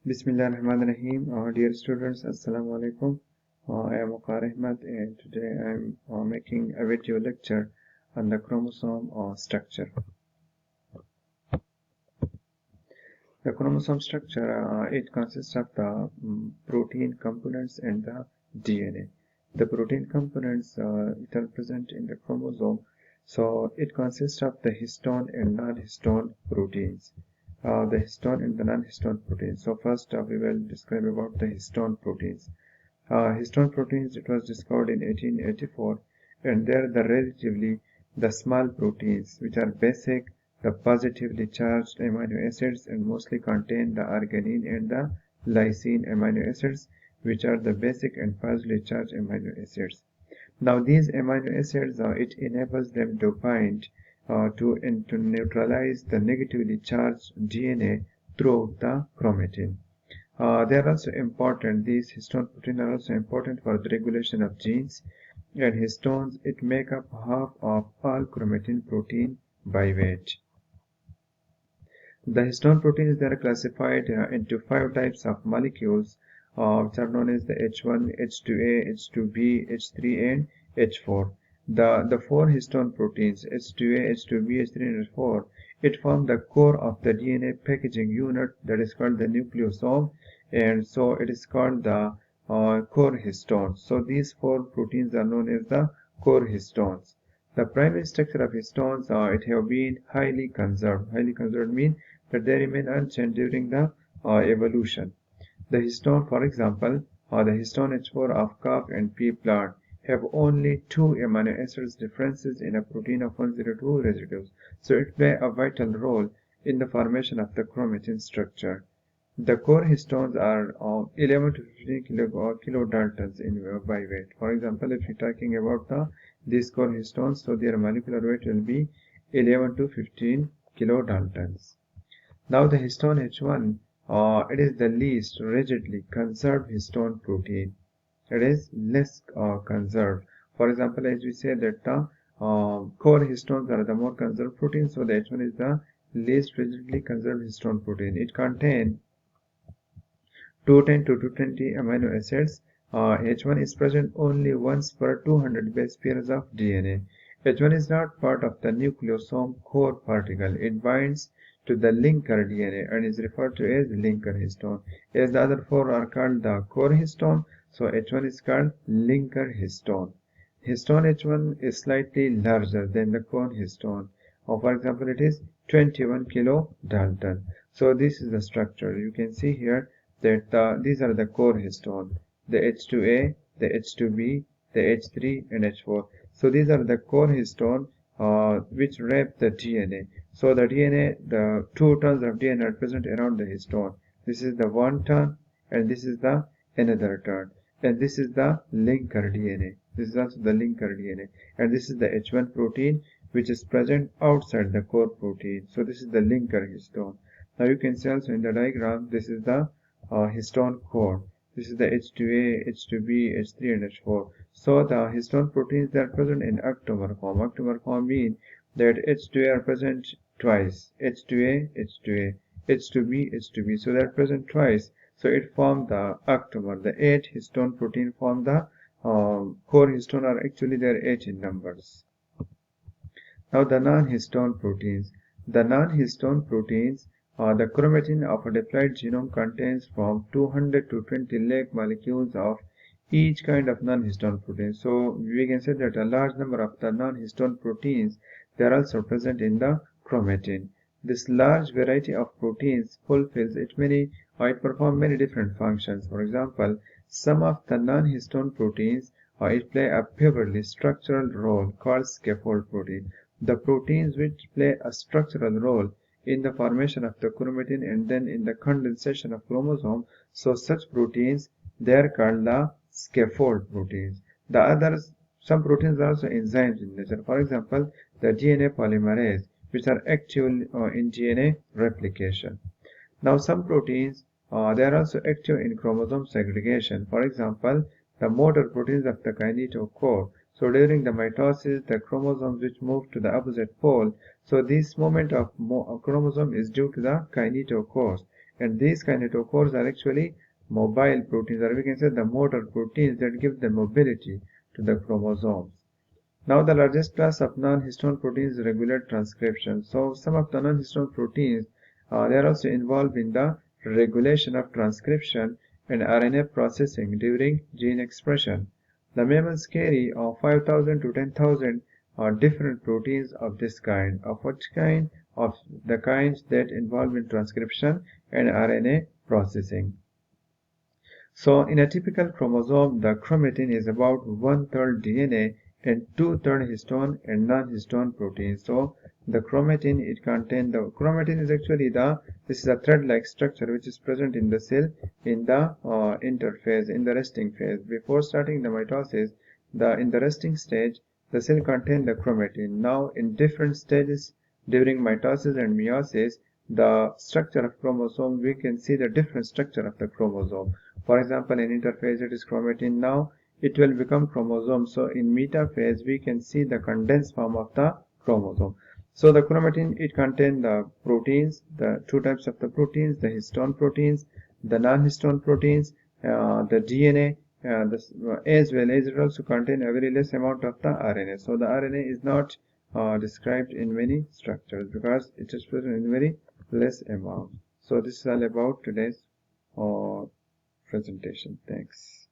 Bismillahirrahmanirrahim. Dear students, Assalamu alaikum. I am Waqar Ahmad and today I am making a video lecture on the chromosome structure. The chromosome structure, it consists of the protein components and the DNA. The protein components it are present in the chromosome, so it consists of the histone and non-histone proteins. The histone and the non-histone proteins. So first we will describe about the histone proteins. Histone proteins, it was discovered in 1884, and they are the small proteins which are basic, the positively charged amino acids, and mostly contain the arginine and the lysine amino acids, which are the basic and positively charged amino acids. Now these amino acids, it enables them to bind to neutralize the negatively charged DNA throughout the chromatin. They are also important. These histone proteins are also important for the regulation of genes, and histones it make up half of all chromatin protein by weight. The histone proteins, they are classified into 5 types of molecules, which are known as the H1, H2A, H2B, H3, and H4. The 4 histone proteins, H2A, H2B, H3, and H4, it form the core of the DNA packaging unit that is called the nucleosome, and so it is called the core histones. So these 4 proteins are known as the core histones. The primary structure of histones, it have been highly conserved. Highly conserved means that they remain unchanged during the evolution. The histone, for example, the histone H4 of calf and pea plant have only 2 amino acids differences in a protein of 102 residues. So it plays a vital role in the formation of the chromatin structure. The core histones are 11 to 15 kilodaltons by weight. For example, if you're talking about these core histones, so their molecular weight will be 11 to 15 kilodaltons. Now the histone H1, it is the least rigidly conserved histone protein. It is less conserved. For example, as we say that the core histones are the more conserved protein, so the H1 is the least rigidly conserved histone protein. It contains 210 to 220 amino acids. H1 is present only once per 200 base pairs of DNA. H1 is not part of the nucleosome core particle. It binds to the linker DNA and is referred to as linker histone. As the other 4 are called the core histone, so H1 is called linker histone. Histone H1 is slightly larger than the core histone. For example, it is 21 kilodalton. So this is the structure. You can see here that these are the core histone, the H2A, the H2B, the H3, and H4. So these are the core histone which wrap the DNA. So the DNA, the 2 turns of DNA are present around the histone. This is the 1 turn, and this is the another turn, and this is the linker DNA. This is also the linker DNA, and this is the H1 protein which is present outside the core protein. So this is the linker histone. Now you can see also in the diagram, this is the histone core. This is the H2A, H2B, H3, and H4. So the histone proteins, they are present in octamer form. Octamer form means that H2A are present twice. H2A, H2A, H2B, H2B. So they are present twice. So it forms the octamer. The 8 histone protein form the core histone, are actually there 8 in numbers. Now the non-histone proteins. The non-histone proteins, the chromatin of a diploid genome contains from 200 to 20 lakh molecules of each kind of non-histone protein. So we can say that a large number of the non-histone proteins, they are also present in the chromatin. This large variety of proteins fulfills it performs many different functions. For example, some of the non-histone proteins it play a pivotal structural role called scaffold protein. The proteins which play a structural role in the formation of the chromatin and then in the condensation of chromosome, so such proteins, they are called the scaffold proteins. The others, some proteins are also enzymes in nature. For example, the DNA polymerase, which are active in DNA replication. Now some proteins, they are also active in chromosome segregation. For example, the motor proteins of the kinetochore. So during the mitosis, the chromosomes which move to the opposite pole, so this movement of chromosome is due to the kinetochores, And these kinetochores are actually mobile proteins, or we can say the motor proteins that give the mobility to the chromosomes. Now, the largest class of non-histone proteins regulate transcription. So, some of the non-histone proteins, they are also involved in the regulation of transcription and RNA processing during gene expression. The mammals carry 5,000 to 10,000 different proteins of this kind. Of which kind? Of the kinds that involve in transcription and RNA processing. So, in a typical chromosome, the chromatin is about 1/3 DNA and 2/3 histone and non-histone proteins. So, the chromatin is actually this is a thread-like structure which is present in the cell in the interphase, in the resting phase. Before starting the mitosis, in the resting stage, the cell contains the chromatin. Now, in different stages during mitosis and meiosis, the structure of chromosome, we can see the different structure of the chromosome. For example, in interphase it is chromatin. Now it will become chromosome. So in metaphase we can see the condensed form of the chromosome. So the chromatin, it contains the proteins, the two types of the proteins, the histone proteins, the non-histone proteins, the DNA, as well as it also contains a very less amount of the RNA. So the RNA is not described in many structures because it is present in very less amount. So this is all about today's presentation. Thanks.